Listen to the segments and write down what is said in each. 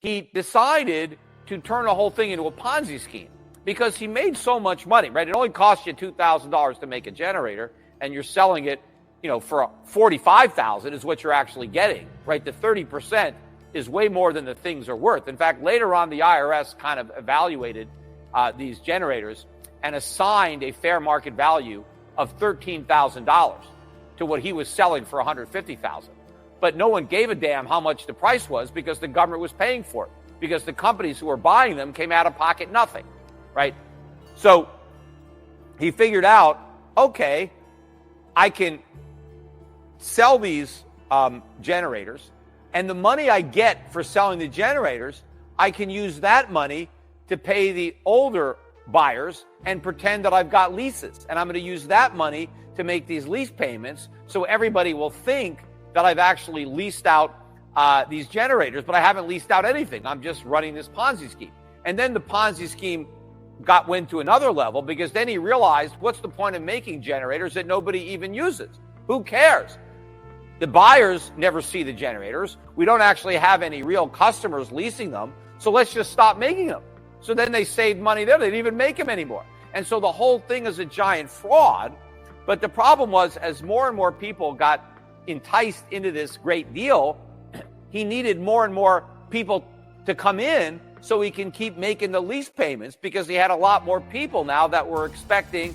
he decided to turn the whole thing into a Ponzi scheme because he made so much money, right? It only costs you $2,000 to make a generator, and you're selling it, for $45,000 is what you're actually getting, right? The 30% is way more than the things are worth. In fact, later on, the IRS kind of evaluated these generators and assigned a fair market value of $13,000 to what he was selling for $150,000. But no one gave a damn how much the price was because the government was paying for it, because the companies who were buying them came out of pocket nothing, right? So he figured out, okay, I can sell these generators, and the money I get for selling the generators, I can use that money to pay the older buyers and pretend that I've got leases. And I'm going to use that money to make these lease payments so everybody will think that I've actually leased out these generators, but I haven't leased out anything. I'm just running this Ponzi scheme. And then the Ponzi scheme went to another level because then he realized, what's the point of making generators that nobody even uses? Who cares? The buyers never see the generators. We don't actually have any real customers leasing them. So let's just stop making them. So then they saved money there. They didn't even make them anymore. And so the whole thing is a giant fraud. But the problem was, as more and more people got enticed into this great deal, he needed more and more people to come in so he can keep making the lease payments, because he had a lot more people now that were expecting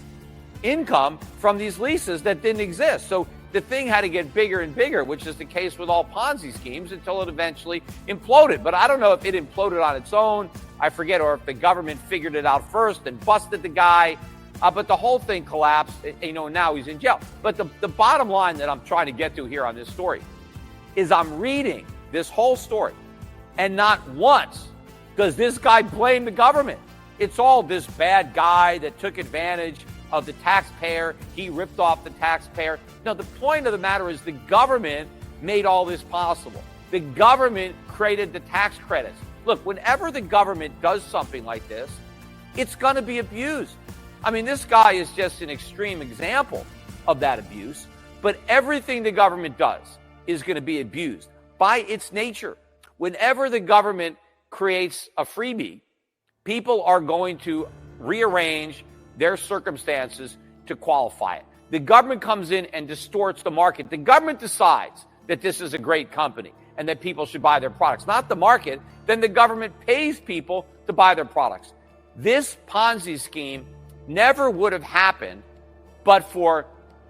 income from these leases that didn't exist. So the thing had to get bigger and bigger, which is the case with all Ponzi schemes, until it eventually imploded. But I don't know if it imploded on its own, I forget, or if the government figured it out first and busted the guy. But the whole thing collapsed, now he's in jail. But the bottom line that I'm trying to get to here on this story is I'm reading this whole story, and not once does this guy blame the government. It's all this bad guy that took advantage of the taxpayer. He ripped off the taxpayer. No, the point of the matter is the government made all this possible. The government created the tax credits. Look, whenever the government does something like this, it's going to be abused. I mean, this guy is just an extreme example of that abuse, but everything the government does is going to be abused by its nature. Whenever the government creates a freebie, people are going to rearrange their circumstances to qualify it. The government comes in and distorts the market. The government decides that this is a great company and that people should buy their products, not the market. Then the government pays people to buy their products. This Ponzi scheme never would have happened but for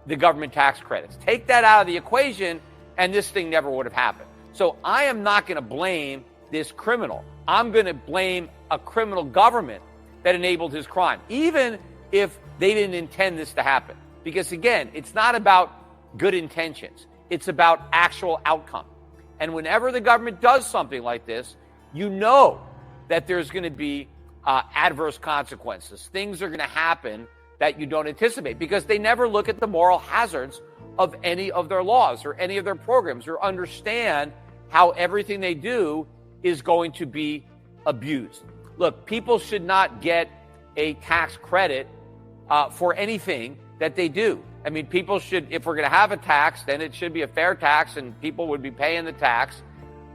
the government tax credits. Take that out of the equation, and this thing never would have happened. So I am not going to blame this criminal. I'm going to blame a criminal government that enabled his crime, even if they didn't intend this to happen. Because again, it's not about good intentions. It's about actual outcome. And whenever the government does something like this, you know that there's going to be adverse consequences. Things are going to happen that you don't anticipate because they never look at the moral hazards of any of their laws or any of their programs or understand how everything they do is going to be abused. Look, people should not get a tax credit for anything that they do. I mean, people should, if we're going to have a tax, then it should be a fair tax and people would be paying the tax.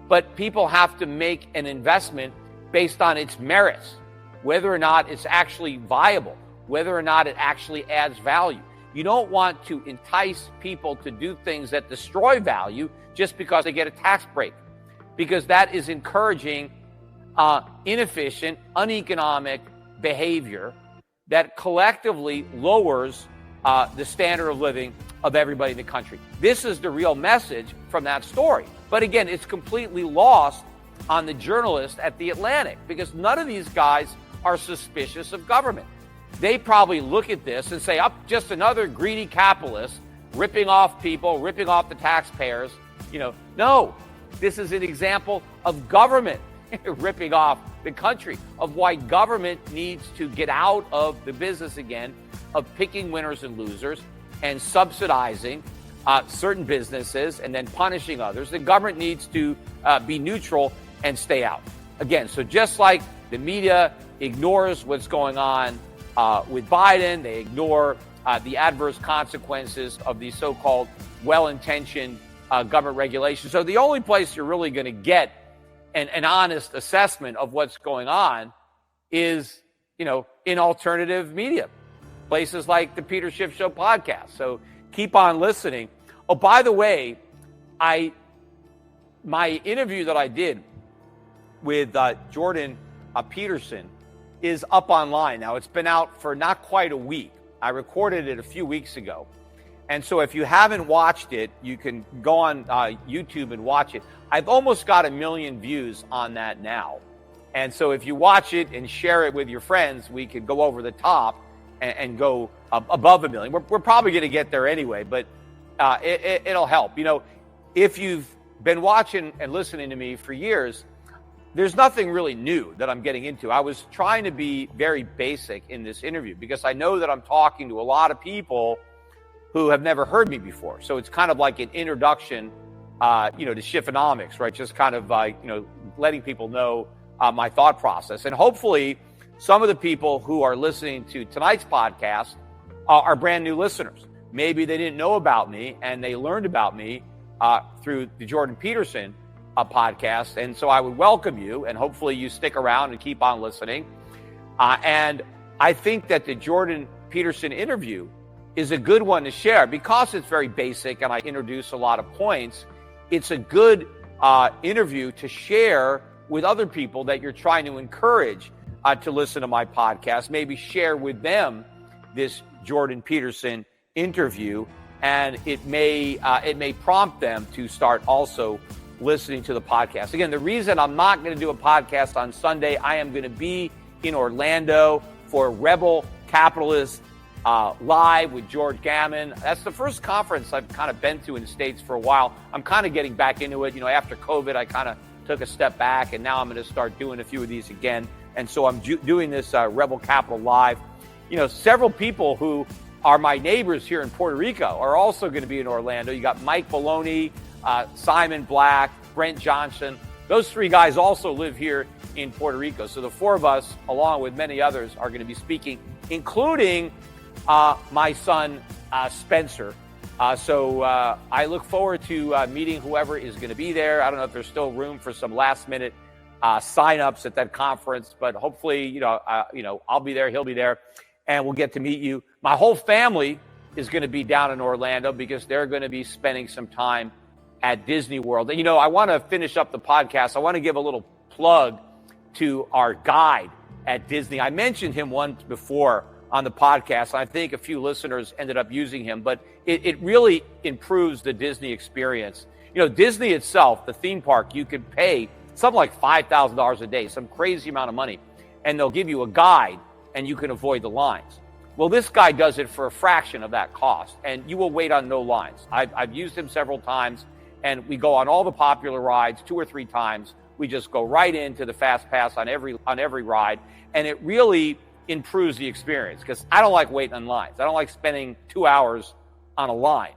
But people have to make an investment based on its merits, whether or not it's actually viable, whether or not it actually adds value. You don't want to entice people to do things that destroy value just because they get a tax break, because that is encouraging inefficient, uneconomic behavior that collectively lowers the standard of living of everybody in the country. This is the real message from that story. But again, it's completely lost on the journalists at The Atlantic because none of these guys are suspicious of government. They probably look at this and say, just another greedy capitalist ripping off people, ripping off the taxpayers. No, this is an example of government ripping off the country, of why government needs to get out of the business again of picking winners and losers and subsidizing certain businesses and then punishing others. The government needs to be neutral and stay out. Again, so just like the media ignores what's going on with Biden, they ignore the adverse consequences of these so-called well-intentioned government regulations. So the only place you're really going to get an honest assessment of what's going on is, in alternative media, places like the Peter Schiff Show Podcast. So keep on listening. Oh, by the way, my interview that I did with Jordan Peterson is up online now. It's been out for not quite a week. I recorded it a few weeks ago. And so if you haven't watched it, you can go on YouTube and watch it. I've almost got 1 million views on that now. And so if you watch it and share it with your friends, we could go over the top and go above 1 million. We're probably going to get there anyway, but it'll help. If you've been watching and listening to me for years, there's nothing really new that I'm getting into. I was trying to be very basic in this interview because I know that I'm talking to a lot of people who have never heard me before. So it's kind of like an introduction, to Schiffonomics, right? Just kind of, letting people know my thought process. And hopefully some of the people who are listening to tonight's podcast are brand new listeners. Maybe they didn't know about me and they learned about me through the Jordan Peterson podcast. And so I would welcome you, and hopefully you stick around and keep on listening. And I think that the Jordan Peterson interview is a good one to share because it's very basic and I introduce a lot of points. It's a good interview to share with other people that you're trying to encourage to listen to my podcast. Maybe share with them this Jordan Peterson interview, and it may prompt them to start also listening to the podcast. Again, the reason I'm not going to do a podcast on Sunday, I am going to be in Orlando for Rebel Capitalist Live with George Gammon. That's the first conference I've kind of been to in the States for a while. I'm kind of getting back into it. After COVID, I kind of took a step back, and now I'm going to start doing a few of these again. And so I'm doing this Rebel Capital Live. Several people who are my neighbors here in Puerto Rico are also going to be in Orlando. You got Mike Baloney, Simon Black, Brent Johnson. Those 3 guys also live here in Puerto Rico. So the 4 of us, along with many others, are going to be speaking, including my son, Spencer. So I look forward to meeting whoever is going to be there. I don't know if there's still room for some last-minute sign-ups at that conference, but hopefully, I'll be there, he'll be there, and we'll get to meet you. My whole family is going to be down in Orlando because they're going to be spending some time at Disney World. And, I want to finish up the podcast. I want to give a little plug to our guide at Disney. I mentioned him once before on the podcast. I think a few listeners ended up using him, but it really improves the Disney experience. Disney itself, the theme park, you could pay something like $5,000 a day, some crazy amount of money, and they'll give you a guide and you can avoid the lines. Well, this guy does it for a fraction of that cost, and you will wait on no lines. I've used him several times, and we go on all the popular rides 2 or 3 times. We just go right into the Fast Pass on every ride, and it really improves the experience because I don't like waiting on lines. I don't like spending 2 hours on a line.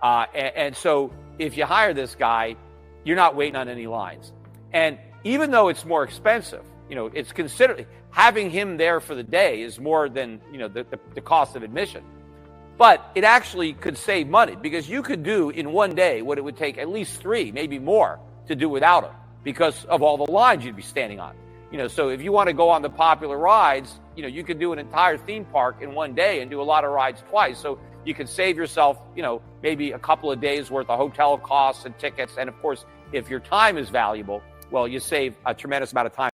And so if you hire this guy, you're not waiting on any lines. And even though it's more expensive, it's considered having him there for the day is more than, the cost of admission. But it actually could save money because you could do in one day what it would take at least 3, maybe more, to do without him because of all the lines you'd be standing on. So if you want to go on the popular rides, you could do an entire theme park in one day and do a lot of rides twice. So you could save yourself, maybe a couple of days worth of hotel costs and tickets. And of course, if your time is valuable, well, you save a tremendous amount of time.